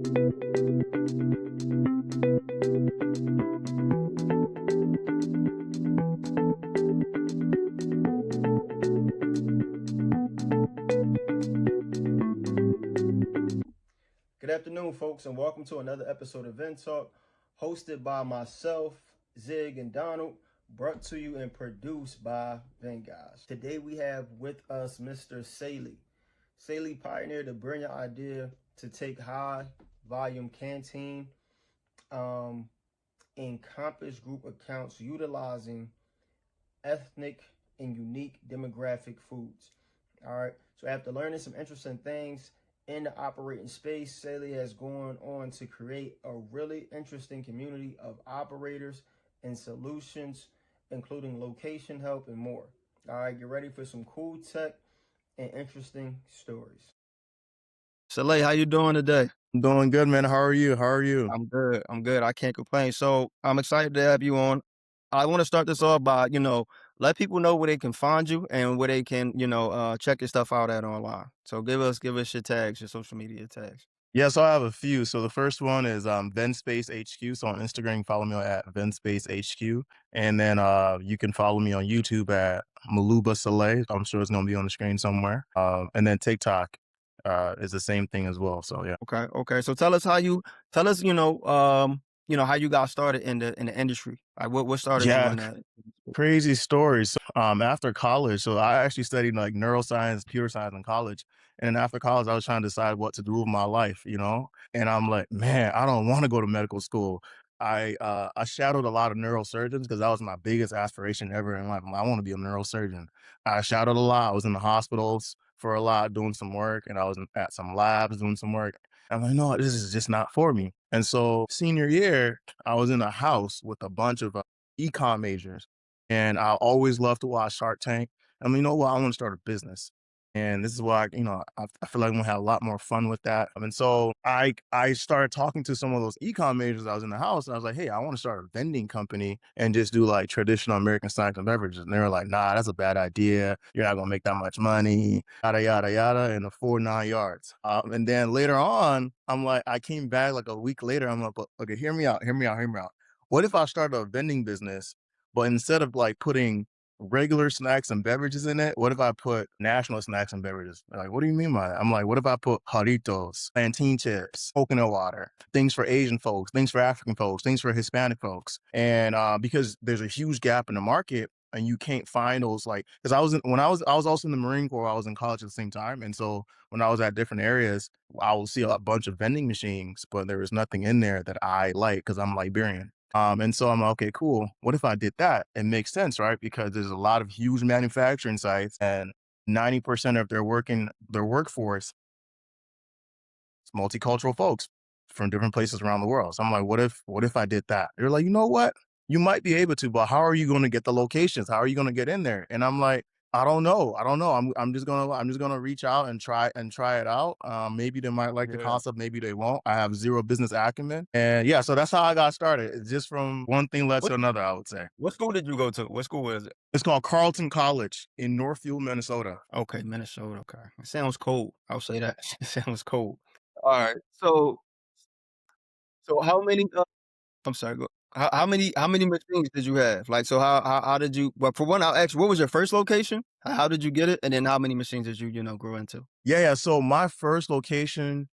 Good afternoon, folks, and welcome to another episode of Vend Talk, hosted by myself, Zig, and Donald, brought to you and produced by Vend Guys. Today we have with us Mr. Seley. Seley pioneered a brilliant idea to take high-volume canteen and compass group accounts utilizing ethnic and unique demographic foods. All right, so after learning some interesting things in the operating space, Seley has gone on to create a really interesting community of operators and solutions, including location help and more. All right, get ready for some cool tech and interesting stories. Seley, how you doing today? I'm doing good, man. How are you? How are you? I'm good. I'm good. I can't complain. So I'm excited to have you on. I want to start this off by, let people know where they can find you and where they can, check your stuff out at online. So give us your tags, your social media tags. Yeah, so I have a few. So the first one is Vendspace HQ. So on Instagram, follow me at Vendspace HQ. And then you can follow me on YouTube at Maluba Seley. I'm sure it's gonna be on the screen somewhere. And then TikTok is the same thing as well. So yeah. Okay. So tell us how you how you got started in the industry. Like what started you in that? Crazy stories. After college, so I actually studied like neuroscience, computer science in college. And then after college, I was trying to decide what to do with my life, And I'm like, man, I don't want to go to medical school. I shadowed a lot of neurosurgeons because that was my biggest aspiration ever in life. I want to be a neurosurgeon. I shadowed a lot. I was in the hospitals for a lot doing some work, and I was at some labs doing some work. I'm like, no, this is just not for me. And so senior year, I was in a house with a bunch of econ majors. And I always love to watch Shark Tank. I mean, you know what? I want to start a business. And this is why, I feel like I'm going to have a lot more fun with that. And so I started talking to some of those econ majors. I was in the house and I was like, hey, I want to start a vending company and just do like traditional American snacks and beverages. And they were like, nah, that's a bad idea. You're not going to make that much money, yada, yada, yada, and the 9 yards. And then later on, I'm like, I came back like a week later. I'm like, okay, hear me out. What if I started a vending business? But instead of like putting regular snacks and beverages in it, what if I put national snacks and beverages? They're like, what do you mean by that? I'm like, what if I put Jarritos, plantain chips, coconut water, things for Asian folks, things for African folks, things for Hispanic folks? And because there's a huge gap in the market and you can't find those because I was also in the Marine Corps, I was in college at the same time. And so when I was at different areas, I will see a bunch of vending machines, but there was nothing in there that I like because I'm Liberian. And so I'm like, okay, cool. What if I did that? It makes sense, right? Because there's a lot of huge manufacturing sites and 90% of their workforce is multicultural folks from different places around the world. So I'm like, what if I did that? They're like, you know what? You might be able to, but how are you going to get the locations? How are you going to get in there? And I'm like, I don't know. I'm just gonna reach out and try it out. Maybe they might like the concept, maybe they won't. I have zero business acumen, and yeah, so that's how I got started. It's just from one thing led to another, I would say. What school did you go to? What school is it? It's called Carleton College in Northfield, Minnesota. Okay, Minnesota. Okay, it sounds cold. I'll say that. It sounds cold. All right. So how many? I'm sorry. How many machines did you have? Like, so how did you? Well, for one, I'll ask, what was your first location? How did you get it? And then how many machines did you grow into? Yeah. So my first location,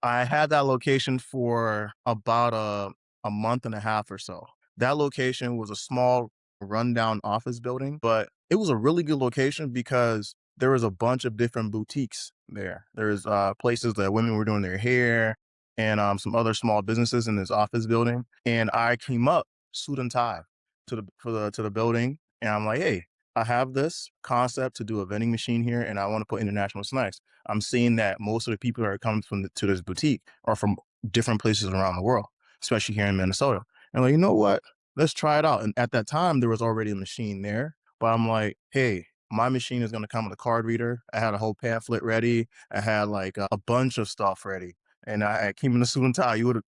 I had that location for about a month and a half or so. That location was a small rundown office building, but it was a really good location because there was a bunch of different boutiques there. There's places that women were doing their hair and some other small businesses in this office building. And I came up suit and tie to the building, and I'm like, hey, I have this concept to do a vending machine here, and I want to put international snacks. I'm seeing that most of the people that are coming to this boutique are from different places around the world, especially here in Minnesota. And I'm like, you know what? Let's try it out. And at that time, there was already a machine there, but I'm like, hey, my machine is going to come with a card reader. I had a whole pamphlet ready. I had like a bunch of stuff ready, and I came in a suit and tie. You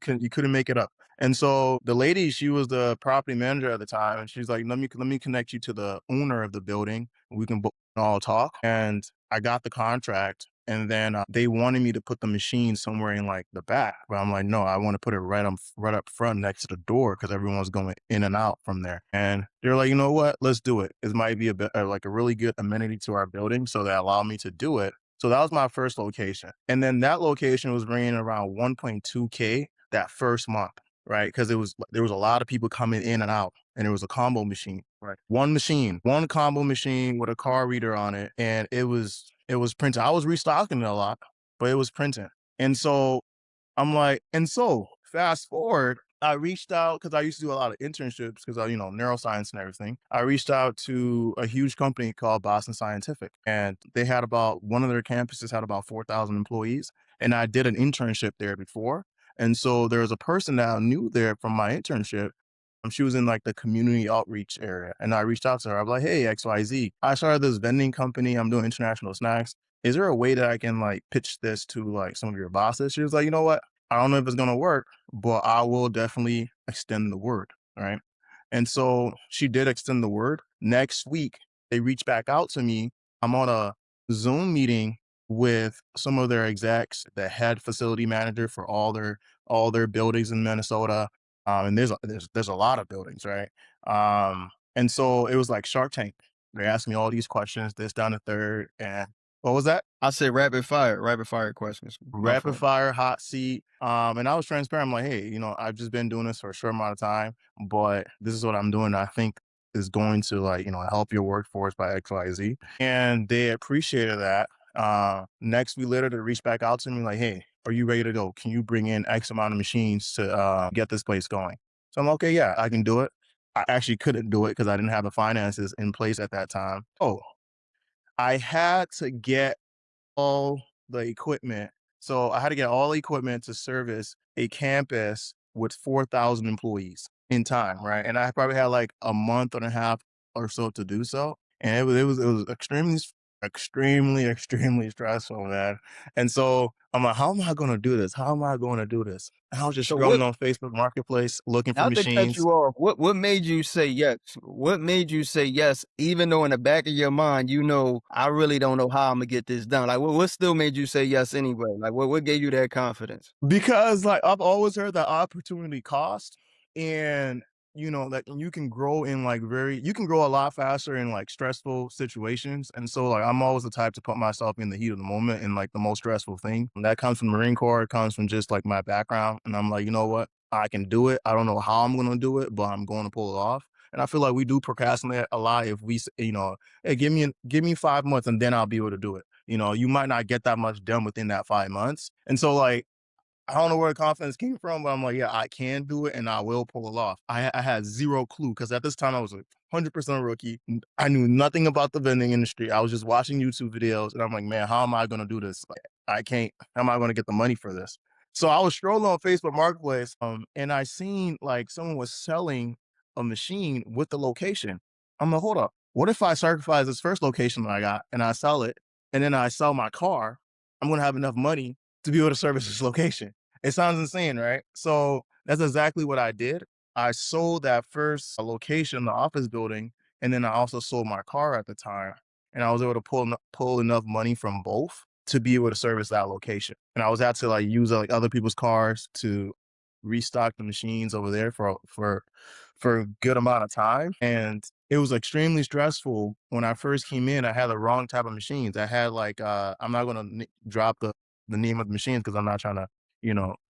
couldn't make it up. And so the lady, she was the property manager at the time, and she's like, let me connect you to the owner of the building. We can all talk. And I got the contract, And then they wanted me to put the machine somewhere in like the back, but I'm like, no, I want to put it right up front next to the door because everyone's going in and out from there. And they're like, you know what? Let's do it. It might be a bit like a really good amenity to our building, so they allowed me to do it. So that was my first location, and then that location was bringing around 1.2K that first month, right? Because there was a lot of people coming in and out, and it was a combo machine, right? One machine, one combo machine with a card reader on it, and it was printing. I was restocking it a lot, but it was printing. And so I'm like, and so fast forward, I reached out because I used to do a lot of internships because I, neuroscience and everything. I reached out to a huge company called Boston Scientific, and they had one of their campuses had about 4,000 employees. And I did an internship there before. And so there was a person that I knew there from my internship. She was in like the community outreach area. And I reached out to her. I was like, hey, XYZ, I started this vending company. I'm doing international snacks. Is there a way that I can like pitch this to like some of your bosses? She was like, you know what? I don't know if it's going to work, but I will definitely extend the word. Right. And so she did extend the word. Next week, they reached back out to me. I'm on a Zoom meeting with some of their execs, the head facility manager for all their buildings in Minnesota. And there's a lot of buildings, right? And so it was like Shark Tank. They asked me all these questions, this down the third, and what was that? I said rapid fire questions. My Rapid fault. fire, hot seat. And I was transparent. I'm like, hey, I've just been doing this for a short amount of time, but this is what I'm doing. I think is going to like, help your workforce by XYZ. And they appreciated that. Next week later, they reached back out to me like, hey, are you ready to go? Can you bring in X amount of machines to get this place going? So I'm like, okay, yeah, I can do it. I actually couldn't do it because I didn't have the finances in place at that time. Oh, I had to get all the equipment. So I had to get all the equipment to service a campus with 4,000 employees in time, right? And I probably had like a month and a half or so to do so. And it was extremely stressful, man. And so I'm like, how am I going to do this? How am I going to do this? And I was just So what scrolling on Facebook Marketplace looking for Not to cut machines. you off, what made you say yes? What made you say yes, even though in the back of your mind, I really don't know how Imma get this done? Like, what still made you say yes anyway? Like, what gave you that confidence? Because, like, I've always heard that opportunity cost, and, like, you can grow in, like, you can grow a lot faster in, like, stressful situations, and so, like, I'm always the type to put myself in the heat of the moment in, like, the most stressful thing, and that comes from Marine Corps, it comes from just, like, my background, and I'm like, "You know what? I can do it. I don't know how I'm gonna do it, but I'm going to pull it off," and I feel like we do procrastinate a lot if "Hey, give me 5 months, and then I'll be able to do it." You might not get that much done within that 5 months, and so, like, I don't know where the confidence came from, but I'm like, yeah, I can do it and I will pull it off. I had zero clue because at this time I was a 100% rookie. I knew nothing about the vending industry. I was just watching YouTube videos and I'm like, man, how am I going to do this? Like, I can't, how am I going to get the money for this? So I was strolling on Facebook Marketplace, and I seen like someone was selling a machine with the location. I'm like, hold up. What if I sacrifice this first location that I got and I sell it and then I sell my car? I'm going to have enough money to be able to service this location. It sounds insane, right? So that's exactly what I did. I sold that first location, the office building, and then I also sold my car at the time. And I was able to pull enough money from both to be able to service that location. And I was able to like use like other people's cars to restock the machines over there for a good amount of time. And it was extremely stressful when I first came in. I had the wrong type of machines. I had like I'm not gonna drop the name of the machines because I'm not trying to,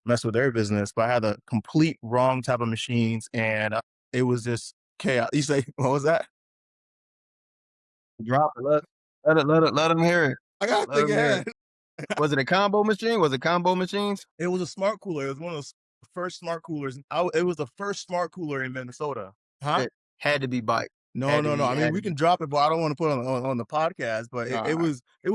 mess with their business. But I had the complete wrong type of machines, and it was just chaos. You say, what was that? Drop it. Let 'em hear it. I gotta Let think 'em hear it. ahead. Was it a combo machine? Was it combo machines? It was a smart cooler. It was one of those first smart coolers. It was the first smart cooler in Minnesota. Huh? It had to be bike. No, Had to no, no. be I mean, had to we be can drop it, but I don't want to put it on the podcast. But Alright, it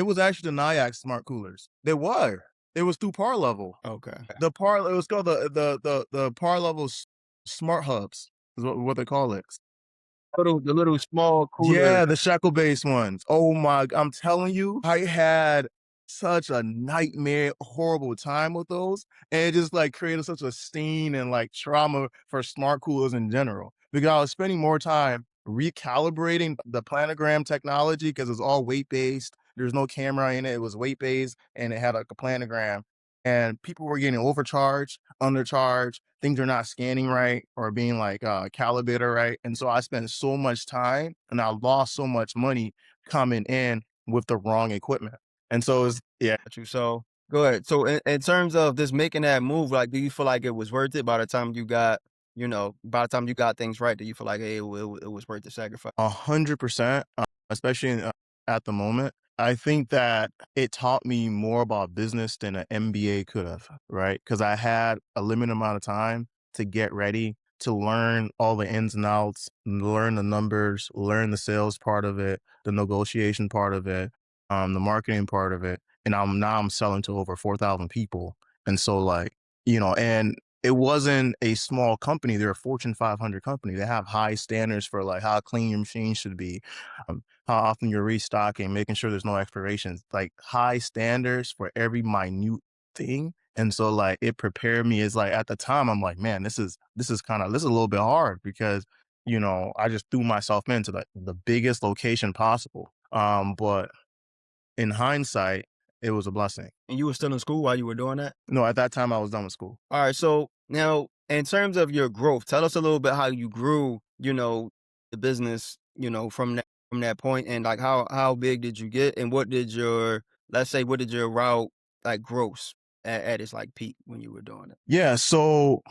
was actually the Nyack smart coolers. They were. It was through Par Level. okay. It was called the Par Level Smart Hubs is what they call it. The little small cooler. Yeah, the shekel based ones. Oh my, I'm telling you, I had such a nightmare, horrible time with those. And it just like created such a stain and like trauma for smart coolers in general. Because I was spending more time recalibrating the planogram technology because it's all weight based. There's no camera in it. It was weight based and it had like a planogram. And people were getting overcharged, undercharged. Things are not scanning right or being like calibrated right. And so I spent so much time and I lost so much money coming in with the wrong equipment. And so it's yeah. Got you. So go ahead. So in terms of this making that move, like, do you feel like it was worth it by the time you got, by the time you got things right? Do you feel like, hey, it was worth the sacrifice? 100%, especially at the moment. I think that it taught me more about business than an MBA could have, right? Because I had a limited amount of time to get ready, to learn all the ins and outs, learn the numbers, learn the sales part of it, the negotiation part of it, the marketing part of it. And I'm selling to over 4,000 people. And so like, and it wasn't a small company. They're a Fortune 500 company. They have high standards for like how clean your machine should be, how often you're restocking, making sure there's no expirations, like high standards for every minute thing. And so like it prepared me as like at the time, I'm like, man, this is a little bit hard because, I just threw myself into the biggest location possible. But in hindsight, it was a blessing. And you were still in school while you were doing that? No, at that time I was done with school. All right. So now, in terms of your growth, tell us a little bit how you grew, the business, from that point, and like how big did you get, and what did your route like gross at its like peak when you were doing it? Yeah. So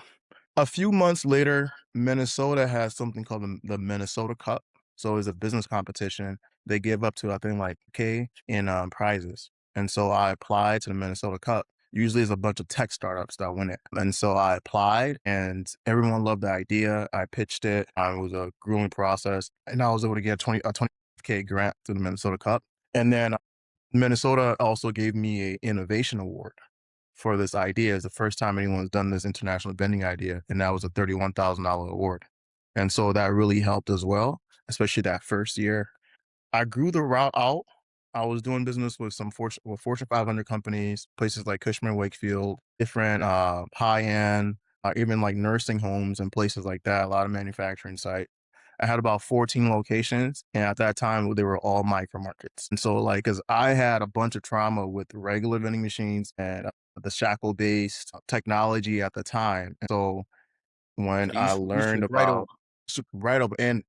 a few months later, Minnesota has something called the Minnesota Cup. So it's a business competition. They give up to, I think, like K in prizes. And so I applied to the Minnesota Cup. Usually it's a bunch of tech startups that win it. And so I applied and everyone loved the idea. I pitched it. It was a grueling process. And I was able to get a 20K grant to the Minnesota Cup. And then Minnesota also gave me an innovation award for this idea. It's the first time anyone's done this international vending idea, and that was a $31,000 award. And so that really helped as well, especially that first year. I grew the route out. I was doing business with some Fortune 500 companies, places like Cushman Wakefield, different high end, even like nursing homes and places like that. A lot of manufacturing sites. I had about 14 locations, and at that time, they were all micro markets. And so, like, because I had a bunch of trauma with regular vending machines and the shackle based technology at the time. And so, when So I you learned stripped right over. about right up, and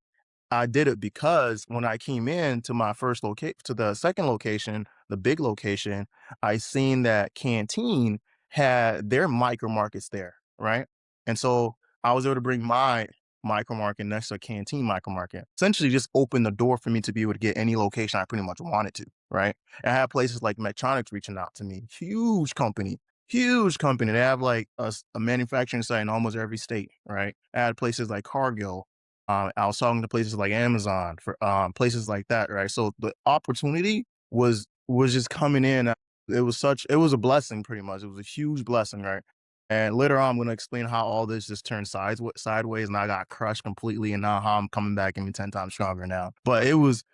I did it because when I came in to my to the second location, the big location, I seen that Canteen had their micro markets there, right? And so I was able to bring my micro market next to a Canteen micro market. Essentially just opened the door for me to be able to get any location I pretty much wanted to, right? And I had places like Medtronics reaching out to me, huge company. Huge company. They have like a manufacturing site in almost every state, right? I had places like Cargill, I was talking to places like Amazon for places like that, right? So the opportunity was just coming in. It was a blessing, pretty much. It was a huge blessing, right? And later on, I'm going to explain how all this just turned sideways, and I got crushed completely, and now how I'm coming back even 10 times stronger now. But it was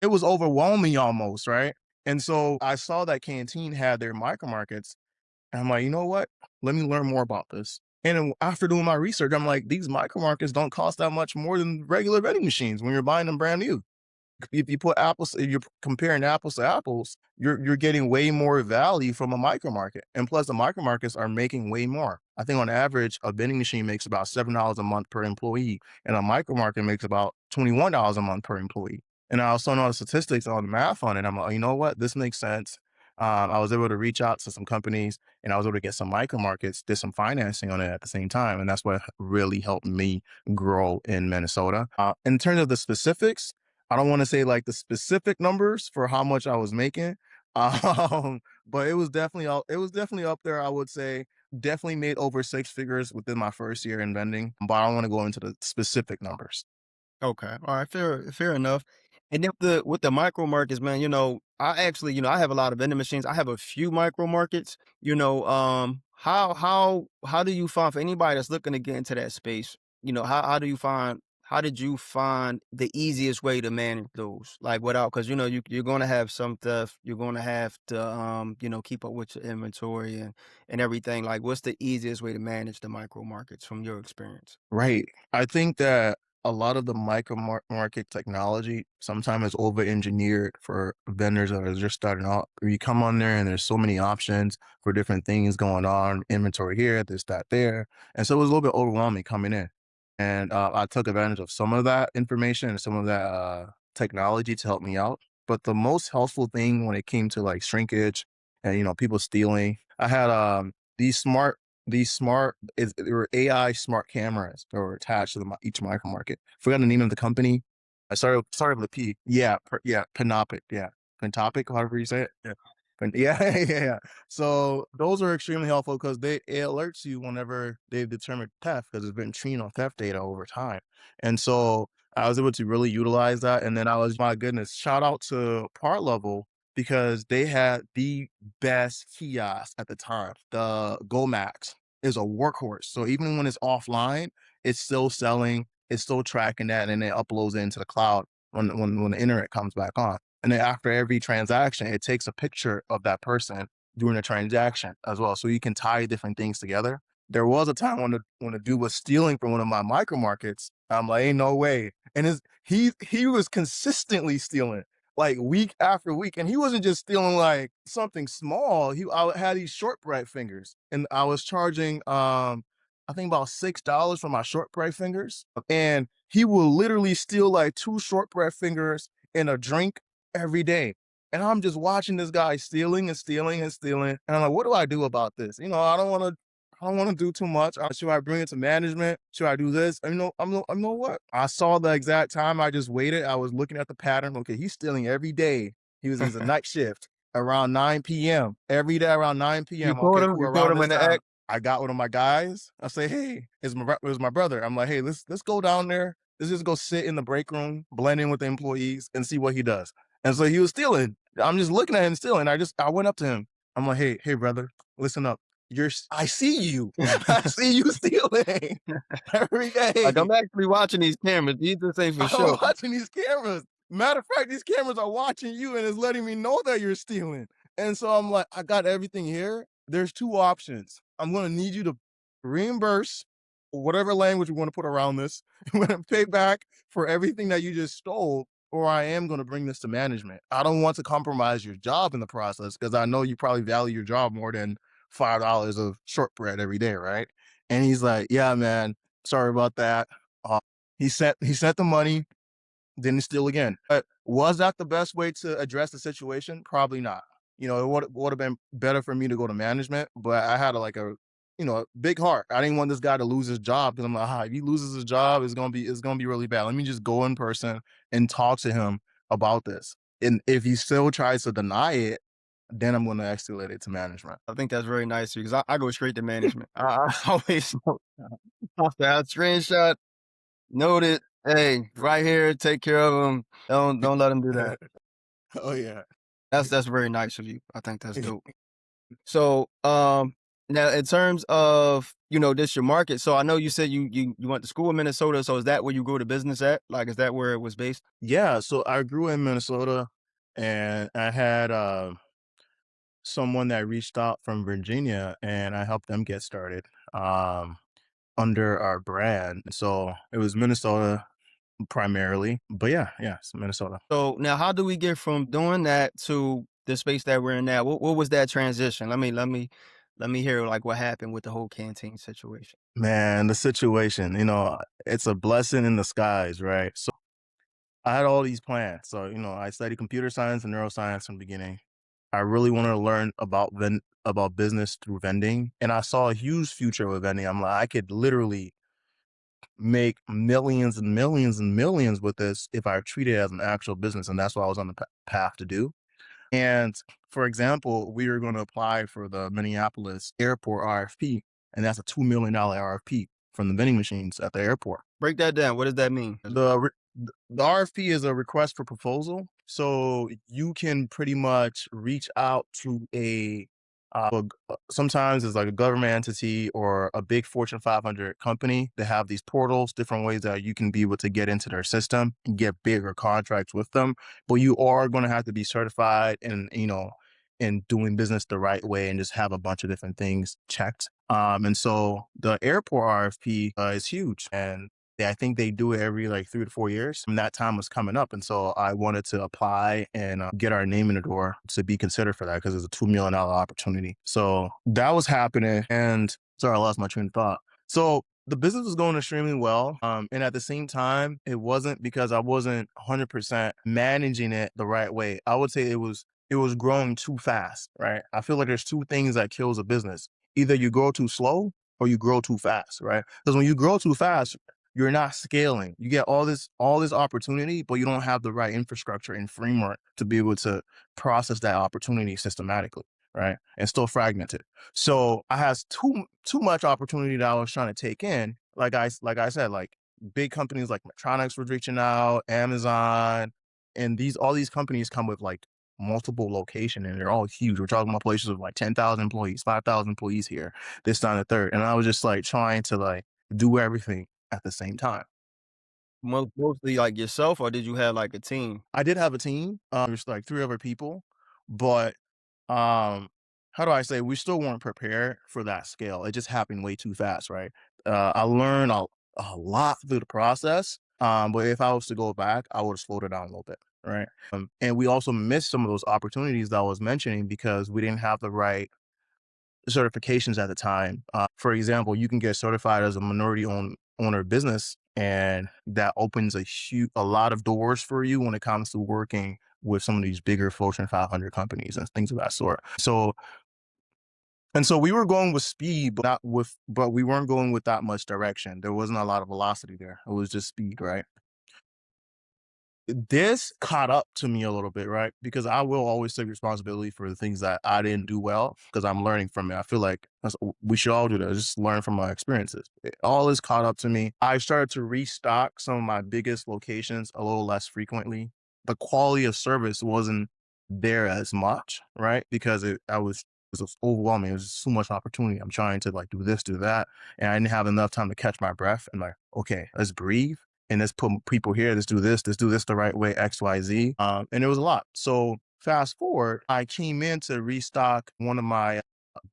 overwhelming almost, right? And so I saw that Canteen had their micro markets, and I'm like, you know what? Let me learn more about this. And then after doing my research, I'm like, these micro markets don't cost that much more than regular vending machines when you're buying them brand new. If you're comparing apples to apples, you're getting way more value from a micro market. And plus the micro markets are making way more. I think on average, a vending machine makes about $7 a month per employee, and a micro market makes about $21 a month per employee. And I also know the statistics on the math on it. I'm like, you know what? This makes sense. I was able to reach out to some companies and I was able to get some micro markets, did some financing on it at the same time. And that's what really helped me grow in Minnesota. In terms of the specifics, I don't want to say like the specific numbers for how much I was making, but it was definitely up there. I would say definitely made over six figures within my first year in vending, but I don't want to go into the specific numbers. Okay. All right. Fair enough. And then with the micro markets, man, I actually, I have a lot of vending machines. I have a few micro markets. How do you find, for anybody that's looking to get into that space, how did you find the easiest way to manage those? Like without, because you're gonna have some stuff, you're gonna have to keep up with your inventory and everything. Like, what's the easiest way to manage the micro markets from your experience? Right. I think that a lot of the market technology sometimes is over engineered for vendors that are just starting out. You come on there and there's so many options for different things going on, inventory here, this, that, there. And so it was a little bit overwhelming coming in. And I took advantage of some of that information and some of that technology to help me out. But the most helpful thing when it came to like shrinkage and, people stealing, I had they were AI smart cameras that were attached to each micro market. Forgot the name of the company. I started with a P. Yeah, Panopic. Yeah, Pentopic, however you say it. Yeah, yeah, yeah, yeah. So those are extremely helpful because it alerts you whenever they've determined theft because it's been trained on theft data over time. And so I was able to really utilize that. And then my goodness, shout out to Part Level because they had the best kiosk at the time. The GoMax is a workhorse. So even when it's offline, it's still selling, it's still tracking that, and then it uploads it into the cloud when the internet comes back on. And then after every transaction, it takes a picture of that person during the transaction as well. So you can tie different things together. There was a time when the dude was stealing from one of my micro markets. I'm like, ain't no way. And he was consistently stealing like week after week. And he wasn't just stealing like something small. I had these shortbread fingers and I was charging I think about $6 for my shortbread fingers. And he will literally steal like 2 shortbread fingers and a drink every day. And I'm just watching this guy stealing and stealing and stealing. And I'm like, what do I do about this? I don't want to do too much. Should I bring it to management? Should I do this? I know what? I saw the exact time. I just waited. I was looking at the pattern. Okay, he's stealing every day. He's a night shift around 9 p.m. Every day around 9 You p.m. caught Okay, him. cool. You caught Around him this in the time, act. I got one of my guys. I say, hey, it was my brother. I'm like, hey, let's go down there. Let's just go sit in the break room, blend in with the employees, and see what he does. And so he was stealing. I'm just looking at him stealing. I went up to him. I'm like, hey, brother, listen up. I see you. I see you stealing every Like day. I'm actually watching these cameras. These just ain't for I'm sure. watching these cameras. Matter of fact, these cameras are watching you and it's letting me know that you're stealing. And so I'm like, I got everything here. There's 2 options. I'm going to need you to reimburse whatever language we want to put around this. I'm going to pay back for everything that you just stole, or I am going to bring this to management. I don't want to compromise your job in the process because I know you probably value your job more than $5 of shortbread every day, right? And he's like, yeah, man, sorry about that. Uh, he sent the money, didn't steal again. But was that the best way to address the situation? Probably not. It would have been better for me to go to management, but I had a big heart. I didn't want this guy to lose his job because I'm like, if he loses his job, it's gonna be really bad. Let me just go in person and talk to him about this. And if he still tries to deny it, then I'm gonna escalate it to management. I think that's very nice because I go straight to management. I always after I screenshot, note it. Hey, right here, take care of them. Don't let them do that. Oh yeah. That's very nice of you. I think that's dope. So, now in terms of, this your market. So I know you said you went to school in Minnesota. So is that where you grew the business at? Like, is that where it was based? Yeah, so I grew in Minnesota and I had someone that reached out from Virginia and I helped them get started under our brand. So it was Minnesota primarily, but yeah, it's Minnesota. So now, how do we get from doing that to the space that we're in now? What was that transition? Let me hear like what happened with the whole canteen situation. Man, the situation, it's a blessing in disguise, right? So I had all these plans. So, I studied computer science and neuroscience from the beginning. I really wanted to learn about business through vending, and I saw a huge future with vending. I'm like, I could literally make millions and millions and millions with this if I treat it as an actual business, and that's what I was on the path to do. And for example, we were going to apply for the Minneapolis airport RFP, and that's a $2 million RFP from the vending machines at the airport. Break that down. What does that mean? The RFP is a request for proposal. So you can pretty much reach out to sometimes it's like a government entity or a big Fortune 500 company. They have these portals, different ways that you can be able to get into their system and get bigger contracts with them. But you are going to have to be certified in doing business the right way and just have a bunch of different things checked. And so the airport RFP is huge, and I think they do it every like 3 to 4 years, and that time was coming up, and so I wanted to apply and get our name in the door to be considered for that because it's a $2 million opportunity. So that was happening, and sorry, I lost my train of thought. So the business was going extremely well. And at the same time, it wasn't because I wasn't 100% managing it the right way. I would say it was growing too fast, right? I feel like there's two things that kills a business. Either you grow too slow or you grow too fast, right? Because when you grow too fast, you're not scaling. You get all this opportunity, but you don't have the right infrastructure and framework to be able to process that opportunity systematically, right? And still fragmented. So I had too much opportunity that I was trying to take in. Like I said, like big companies like Medtronics were reaching out, Amazon, and all these companies come with like multiple location and they're all huge. We're talking about places with like 10,000 employees, 5,000 employees here, this, time, the third. And I was just like trying to like do everything at the same time. Mostly like yourself, or did you have like a team? I did have a team. There's like 3 other people, but um, how do I say? We still weren't prepared for that scale. It just happened way too fast, right? I learned a lot through the process. But if I was to go back, I would have slowed it down a little bit, right? And we also missed some of those opportunities that I was mentioning because we didn't have the right certifications at the time. For example, you can get certified as a owner business, and that opens a lot of doors for you when it comes to working with some of these bigger Fortune 500 companies and things of that sort. So we were going with speed, but we weren't going with that much direction. There wasn't a lot of velocity there. It was just speed, right? This caught up to me a little bit, right? Because I will always take responsibility for the things that I didn't do well because I'm learning from it. I feel like we should all do that, just learn from our experiences. All is caught up to me. I started to restock some of my biggest locations a little less frequently. The quality of service wasn't there as much, right? Because it was overwhelming. It was too much opportunity. I'm trying to like do this, do that. And I didn't have enough time to catch my breath and like, okay, let's breathe and let's put people here. Let's do this the right way, X, Y, Z. And it was a lot. So fast forward, I came in to restock one of my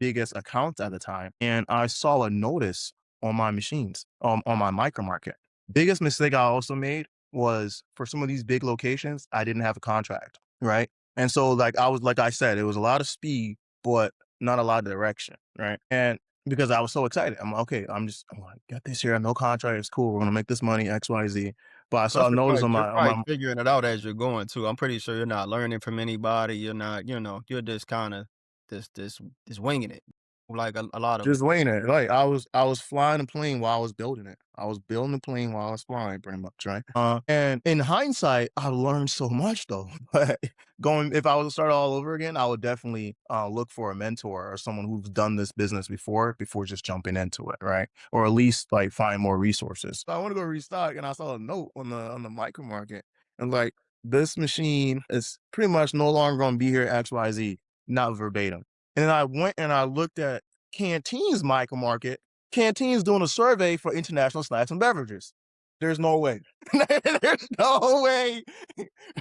biggest accounts at the time, and I saw a notice on my machines, on my micro market. Biggest mistake I also made was for some of these big locations, I didn't have a contract, right? And so like I said, it was a lot of speed, but not a lot of direction, right? And because I was so excited. I'm like, okay, I'm like, got this here, no contract, it's cool. We're gonna make this money, X, Y, Z. But I saw Plus, a notice on you're probably my figuring it out as you're going too. I'm pretty sure you're not learning from anybody. You're not, you're just kind of just winging it, like a lot of us. just winging it. Like I was flying a plane while I was building it. I was building the plane while I was flying, pretty much, right? And in hindsight, I learned so much though. But if I was to start all over again, I would definitely look for a mentor or someone who's done this business before just jumping into it, right? Or at least like find more resources. So I want to go restock, and I saw a note on the micro market, and like this machine is pretty much no longer going to be here at XYZ, not verbatim. And then I went and I looked at Canteen's micro market. Canteen's doing a survey for international snacks and beverages. There's no way. There's no way.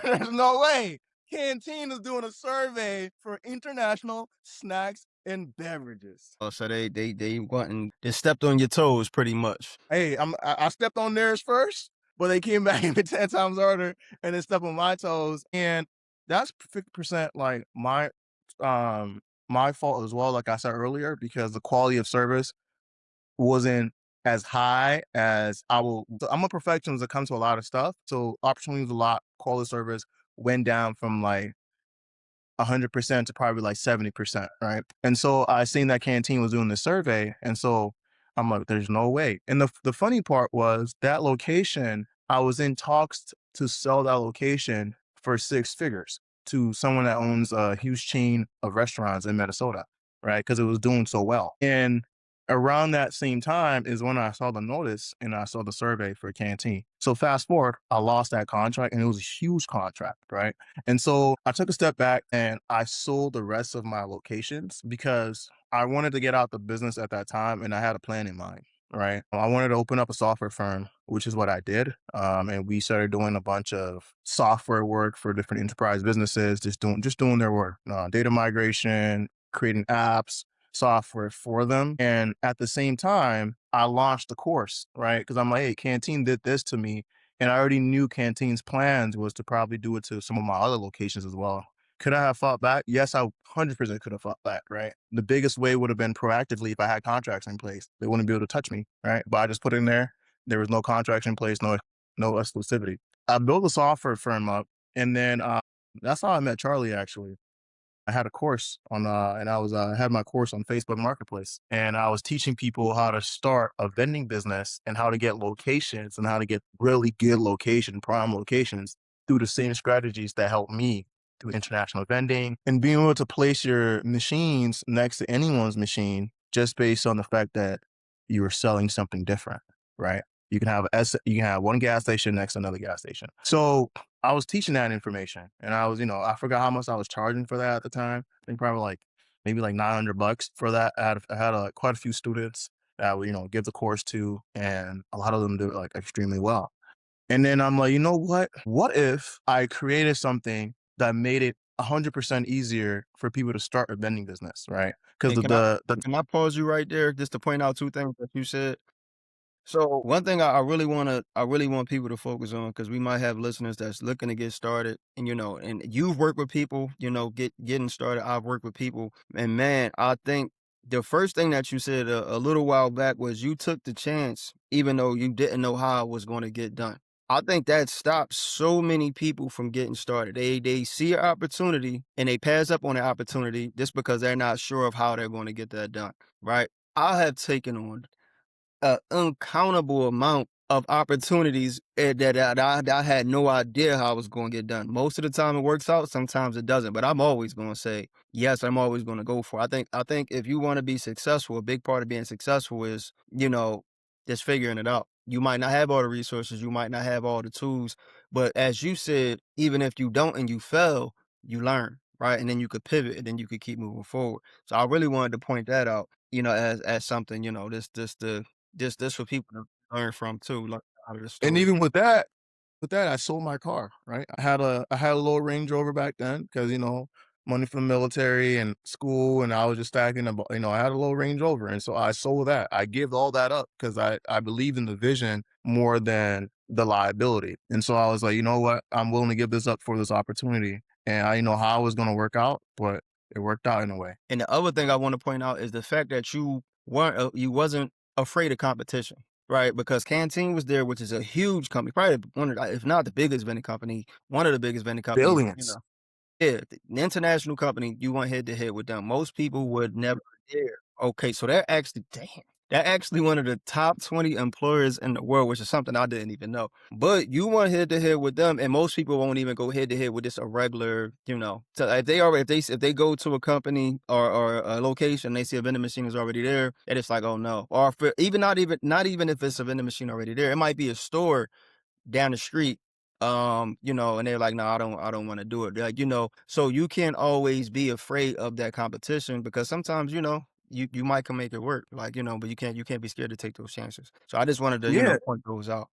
There's no way. Canteen is doing a survey for international snacks and beverages. Oh, so they stepped on your toes pretty much. Hey, I stepped on theirs first, but they came back even 10 times harder and then stepped on my toes. And that's 50% like my fault as well, like I said earlier, because the quality of service wasn't as high as I'm a perfectionist when it comes to a lot of stuff. So opportunities a lot, quality of service went down from like 100% to probably like 70%, right? And so I seen that Canteen was doing the survey, and so I'm like, there's no way. And the funny part was that location, I was in talks to sell that location for 6 figures to someone that owns a huge chain of restaurants in Minnesota, right? Because it was doing so well. And around that same time is when I saw the notice and I saw the survey for Canteen. So fast forward, I lost that contract, and it was a huge contract, right? And so I took a step back and I sold the rest of my locations because I wanted to get out the business at that time, and I had a plan in mind, right? I wanted to open up a software firm, which is what I did. And we started doing a bunch of software work for different enterprise businesses, just doing their work, data migration, creating apps, software for them. And at the same time, I launched the course, right? Because I'm like, hey, Canteen did this to me. And I already knew Canteen's plans was to probably do it to some of my other locations as well. Could I have fought back? Yes, I 100% could have fought back, right? The biggest way would have been proactively if I had contracts in place. They wouldn't be able to touch me, right? But I just put it in there. There was no contracts in place, no exclusivity. I built a software firm up, and then that's how I met Charlie, actually. I had a course on, and I was had my course on Facebook Marketplace, and I was teaching people how to start a vending business and how to get locations and how to get really good prime locations through the same strategies that helped me through international vending and being able to place your machines next to anyone's machine just based on the fact that you were selling something different, right? You can have one gas station next to another gas station. So I was teaching that information, and I was, I forgot how much I was charging for that at the time. I think probably maybe like $900 for that. I had quite a few students that I would, give the course to, and a lot of them do it like extremely well. And then I'm like, you know what? What if I created something that made it 100% easier for people to start a vending business, right? Because And can I pause you right there just to point out two things that you said? So one thing I really want people to focus on, because we might have listeners that's looking to get started, and and you've worked with people, getting started. I've worked with people, and man, I think the first thing that you said a little while back was you took the chance, even though you didn't know how it was going to get done. I think that stops so many people from getting started. They see an opportunity and they pass up on the opportunity just because they're not sure of how they're going to get that done. Right? I have taken on an uncountable amount of opportunities that I had no idea how I was going to get done. Most of the time it works out, sometimes it doesn't, but I'm always going to say, yes, I'm always going to go for it. I think if you want to be successful, a big part of being successful is, just figuring it out. You might not have all the resources, you might not have all the tools, but as you said, even if you don't and you fail, you learn, right? And then you could pivot and then you could keep moving forward. So I really wanted to point that out, as something, this for people to learn from too, like out of the and story. even with that, I sold my car, right? I had a little Range Rover back then because, money from the military and school, and I was just stacking about, I had a little Range Rover. And so I sold that. I gave all that up because I believed in the vision more than the liability. And so I was like, you know what? I'm willing to give this up for this opportunity. And I didn't know how it was going to work out, but it worked out in a way. And the other thing I want to point out is the fact that you wasn't afraid of competition, right? Because Canteen was there, which is a huge company, probably one of if not the biggest vending company, one of the biggest vending companies, Billions. Yeah, the international company, you went head to head with them. Most people would never dare. Okay, so they're actually one of the top 20 employers in the world, which is something I didn't even know. But you went head to head with them, and most people won't even go head to head with just a regular, So if they go to a company or a location, they see a vending machine is already there, and it's like, oh no. Or even not even if it's a vending machine already there, it might be a store down the street, and they're like, no, I don't want to do it. They're like, so you can't always be afraid of that competition because sometimes, you might can make it work, like, but you can't be scared to take those chances. So I just wanted to, Yeah. point those out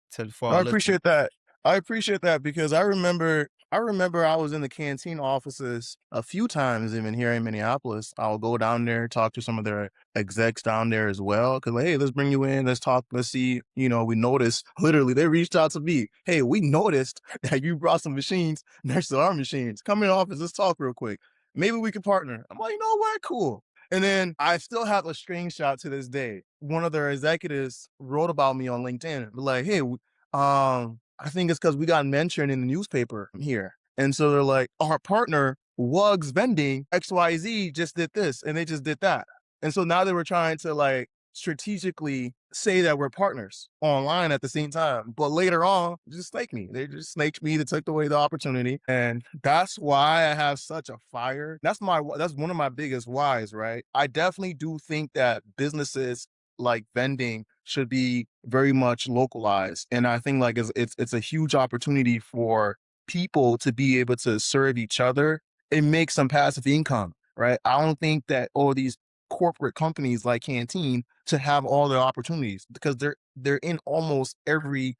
for No, our I listeners. appreciate that. I appreciate that because I remember I was in the Canteen offices a few times even here in Minneapolis. I'll go down there, talk to some of their execs down there as well. Cause like, hey, let's bring you in, let's talk, let's see. We noticed literally they reached out to me. Hey, we noticed that you brought some machines next to our machines. Come in the office, let's talk real quick. Maybe we could partner. I'm like, you know what? Cool. And then I still have a screenshot to this day. One of their executives wrote about me on LinkedIn. Like, hey, I think it's because we got mentioned in the newspaper here. And so they're like, our partner, Wugs Vending, XYZ, just did this and they just did that. And so now they were trying to strategically say that we're partners online at the same time. But later on, just snake me. They just snaked me. They took away the opportunity. And that's why I have such a fire. That's one of my biggest whys, right? I definitely do think that businesses like vending should be very much localized. And I think it's a huge opportunity for people to be able to serve each other and make some passive income, right? I don't think that all these corporate companies like Canteen to have all the opportunities because they're in almost every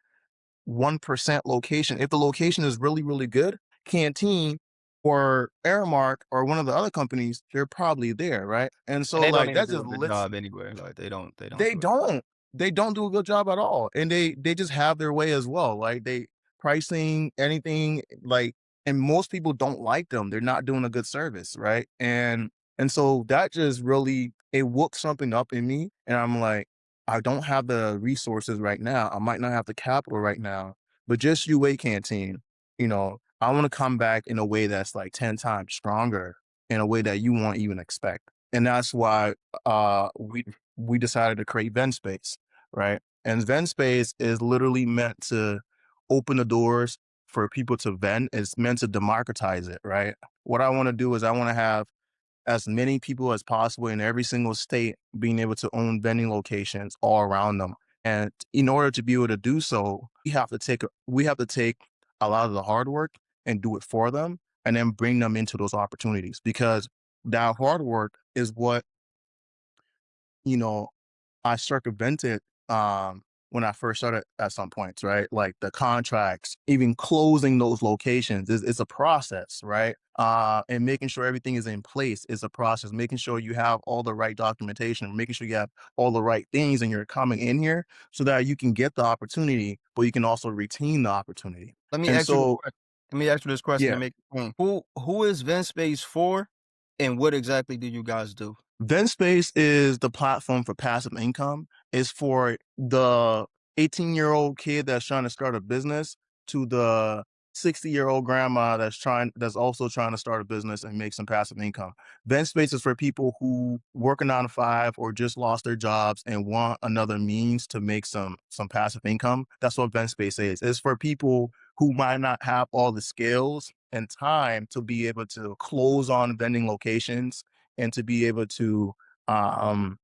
1% location. If the location is really, really good, Canteen or Airmark or one of the other companies, they're probably there, right? And And so they don't like even that do just a good lets job anyway. Like they don't they do a good job. don't. They don't do a good job at all. And they just have their way as well. Like they pricing anything like and most people don't like them. They're not doing a good service, right? And so that just really it woke something up in me and I'm like I don't have the resources right now. I might not have the capital right now, but just you wait, Canteen. I want to come back in a way that's like 10 times stronger in a way that you won't even expect. And that's why we decided to create Vendspace, right? And Vendspace is literally meant to open the doors for people to vend. It's meant to democratize it, right? What I want to do is I want to have as many people as possible in every single state being able to own vending locations all around them. And in order to be able to do so, we have to take a lot of the hard work and do it for them and then bring them into those opportunities because that hard work is what you know I circumvented when I first started at some points, right? Like the contracts, even closing those locations is a process, right? And making sure everything is in place is a process. Making sure you have all the right documentation, making sure you have all the right things, and you're coming in here so that you can get the opportunity, but you can also retain the opportunity. Let me And ask you this so, question. Let me ask you this question to yeah, make it plain. Who is Vendspace for, and what exactly do you guys do? Vendspace is the platform for passive income. It's for the 18-year-old kid that's trying to start a business to the 60-year-old grandma that's also trying to start a business and make some passive income. Vendspace is for people who work a 9 to 5 or just lost their jobs and want another means to make some passive income. That's what Vendspace is. It's for people who might not have all the skills and time to be able to close on vending locations and to be able to um,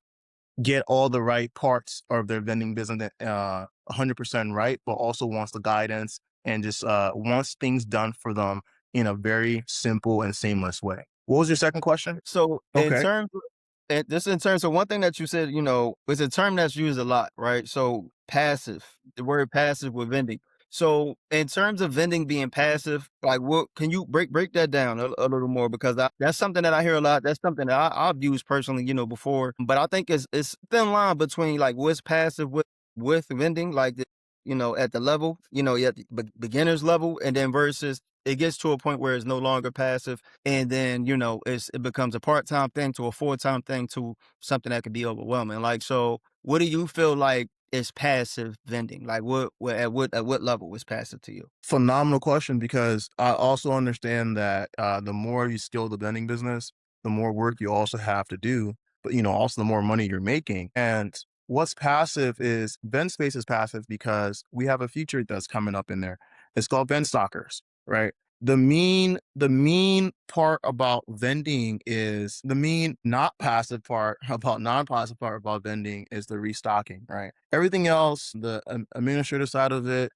get all the right parts of their vending business 100% right, but also wants the guidance and just wants things done for them in a very simple and seamless way. What was your second question? So in Okay. terms of and just in terms of one thing that you said, is a term that's used a lot, right? So passive, the word passive with vending. So in terms of vending being passive, like what can you break that down a little more? Because that's something that I hear a lot. That's something that I've used personally, before. But I think it's thin line between like what's passive with vending, like at the level, at the beginner's level, and then versus it gets to a point where it's no longer passive and then it becomes a part-time thing to a full-time thing to something that could be overwhelming. Like, so what do you feel like is passive vending? Like at what level is passive to you? Phenomenal question because I also understand that the more you skill the vending business, the more work you also have to do, but also the more money you're making. And what's passive is Vendspace is passive because we have a feature that's coming up in there. It's called Vend Stalkers, right? The mean part about vending is the mean not passive part about non-passive part about vending is the restocking, right? Everything else, the administrative side of it,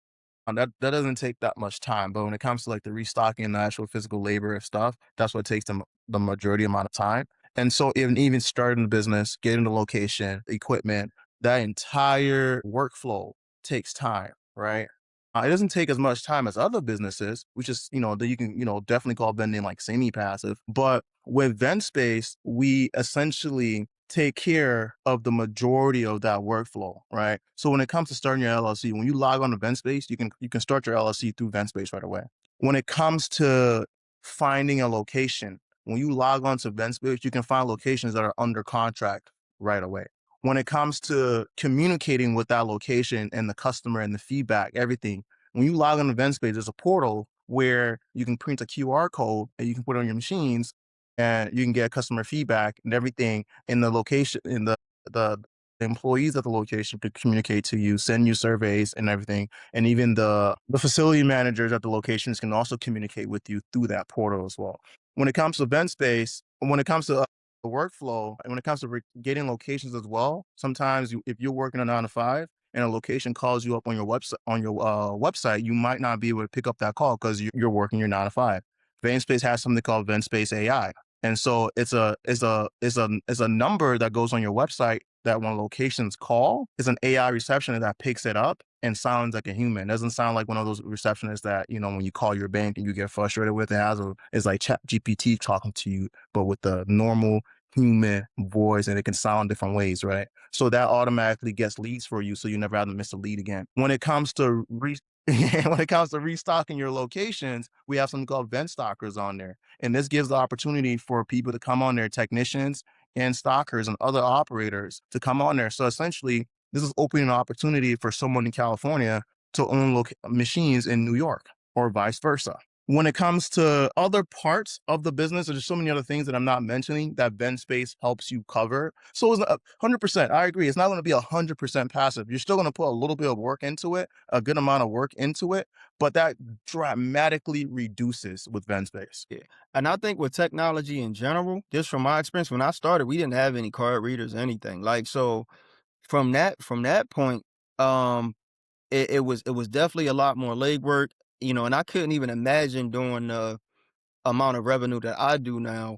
that doesn't take that much time. But when it comes to like the restocking and the actual physical labor of stuff, that's what takes the majority amount of time. And so even starting the business, getting the location, equipment, that entire workflow takes time, right? It doesn't take as much time as other businesses, which is, that you can, definitely call vending like semi-passive. But with Vendspace, we essentially take care of the majority of that workflow, right? So when it comes to starting your LLC, when you log on to Vendspace, you can start your LLC through Vendspace right away. When it comes to finding a location, when you log on to Vendspace, you can find locations that are under contract right away. When it comes to communicating with that location and the customer and the feedback, everything, when you log on to Vendspace, there's a portal where you can print a QR code and you can put it on your machines and you can get customer feedback and everything in the location in the employees at the location to communicate to you, send you surveys and everything. And even the facility managers at the locations can also communicate with you through that portal as well. When it comes to event space, when it comes to the workflow, and when it comes to getting locations as well, sometimes if you're working a 9 to 5 and a location calls you up on your website, you might not be able to pick up that call because you're working your 9 to 5. Vendspace has something called Vendspace AI. And so it's a number that goes on your website that when locations call, is an AI reception that picks it up and sounds like a human. It doesn't sound like one of those receptionists that, when you call your bank and you get frustrated with. It's like Chat GPT talking to you, but with the normal human voice, and it can sound different ways, right? So that automatically gets leads for you, so you never have to miss a lead again. When it comes to restocking your locations, we have something called Vend stockers on there, and this gives the opportunity for people to come on there, technicians and stockers and other operators to come on there. So essentially, this is opening an opportunity for someone in California to own machines in New York, or vice versa. When it comes to other parts of the business, there's so many other things that I'm not mentioning that Vendspace helps you cover. So it's 100%. I agree. It's not going to be 100% passive. You're still going to put a little bit of work into it, a good amount of work into it, but that dramatically reduces with Vendspace. Yeah. And I think with technology in general, just from my experience, when I started, we didn't have any card readers or anything. Like, so from that point, um, it was definitely a lot more legwork, and I couldn't even imagine doing the amount of revenue that I do now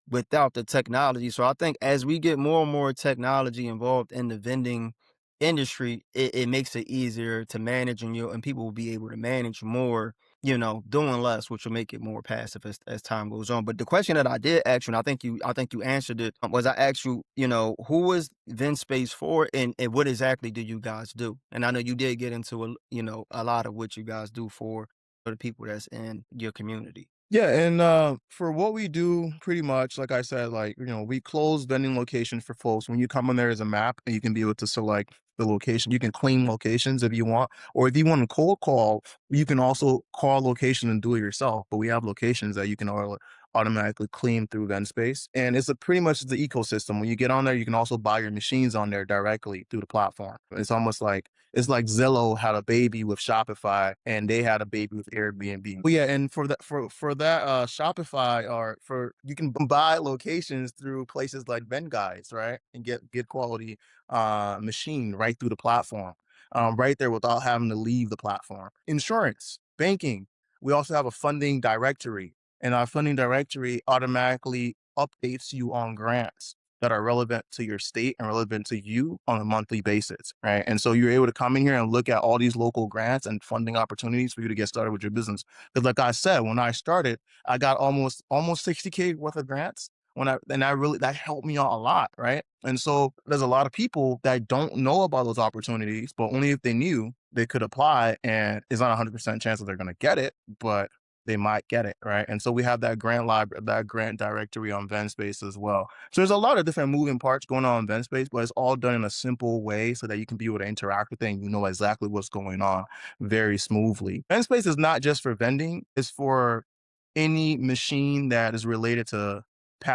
without the technology. So I think as we get more and more technology involved in the vending industry, it makes it easier to manage, and people will be able to manage more, doing less, which will make it more passive as time goes on. But the question that I did ask you, and I think you answered it, was I asked you, who is Vendspace for, and what exactly do you guys do? And I know you did get into a lot of what you guys do for the people that's in your community. Yeah, and for what we do, pretty much, like I said, like, we close vending locations for folks. When you come on, there is a map, and you can be able to select the location. You can claim locations if you want, or if you want to cold call, you can also call location and do it yourself. But we have locations that you can automatically claim through Vendspace, and it's pretty much the ecosystem. When you get on there, you can also buy your machines on there directly through the platform. It's like Zillow had a baby with Shopify, and they had a baby with Airbnb. Well, yeah, and for that Shopify, or for you can buy locations through places like Vend Guides, right, and get good quality machine right through the platform, right there, without having to leave the platform. Insurance, banking. We also have a funding directory, and our funding directory automatically updates you on grants that are relevant to your state and relevant to you on a monthly basis, right? And so you're able to come in here and look at all these local grants and funding opportunities for you to get started with your business. Because like I said, when I started, I got almost 60K worth of grants. That helped me out a lot, right? And so there's a lot of people that don't know about those opportunities, but only if they knew they could apply, and it's not 100% chance that they're going to get it, but they might get it, right? And so we have that grant library, that grant directory on Vendspace as well. So there's a lot of different moving parts going on in Vendspace, but it's all done in a simple way so that you can be able to interact with it and you know exactly what's going on very smoothly. Vendspace is not just for vending, it's for any machine that is related to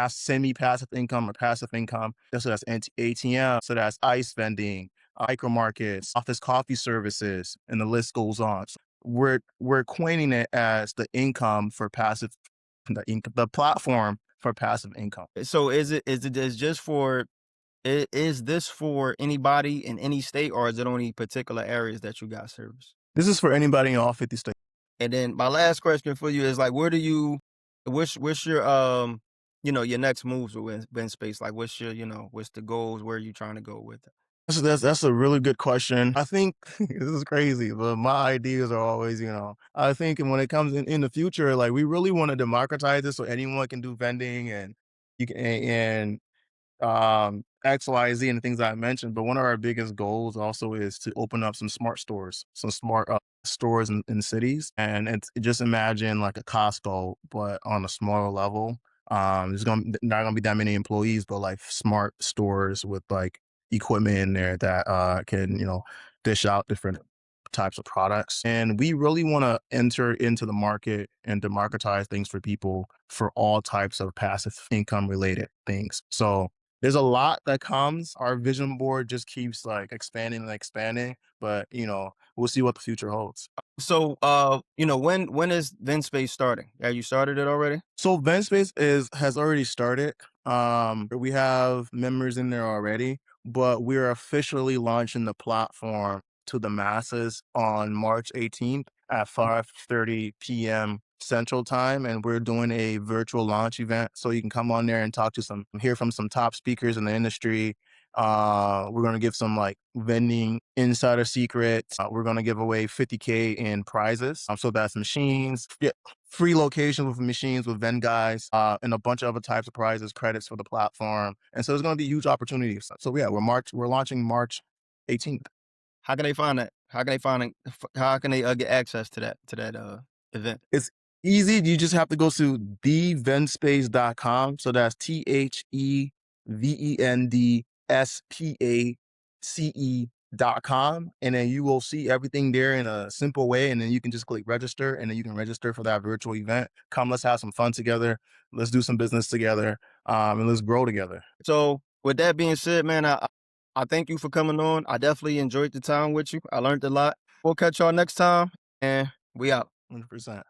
semi-passive income or passive income. So that's ATM, so that's ice vending, micro markets, office coffee services, and the list goes on. So we're coining it as the income for passive, the platform for passive income. So is this for anybody in any state, or is it only particular areas that you guys service? This is for anybody in all 50 states. And then my last question for you is, like, what's your your next moves with Vendspace? Like, what's the goals? Where are you trying to go with it? That's a really good question. I think this is crazy, but my ideas are always, I think when it comes in the future, like, we really want to democratize this so anyone can do vending, and you can, and X, Y, Z, and the things I mentioned. But one of our biggest goals also is to open up some smart stores, some smart stores in cities. And just imagine like a Costco, but on a smaller level. There's not gonna be that many employees, but like smart stores with like equipment in there that can, dish out different types of products. And we really want to enter into the market and democratize things for people for all types of passive income related things. So there's a lot that comes. Our vision board just keeps like expanding and expanding, but we'll see what the future holds. So, when is Vendspace starting? Have you started it already? So Vendspace has already started. We have members in there already, but we're officially launching the platform to the masses on March 18th at 5:30 p.m. Central Time, and we're doing a virtual launch event. So you can come on there and hear from some top speakers in the industry, We're going to give some like vending insider secrets. We're going to give away 50K in prizes. So that's machines, free locations with machines with Vend guys, and a bunch of other types of prizes, credits for the platform. And so it's going to be huge opportunities. So yeah, we're launching March 18th. How can they find that? How can they find it? How can they get access to that event? It's easy. You just have to go to thevendSpace.com. So that's TheVendspace.com. And then you will see everything there in a simple way. And then you can just click register, and then you can register for that virtual event. Come, let's have some fun together. Let's do some business together. And let's grow together. So with that being said, man, I thank you for coming on. I definitely enjoyed the time with you. I learned a lot. We'll catch y'all next time, and we out. 100%.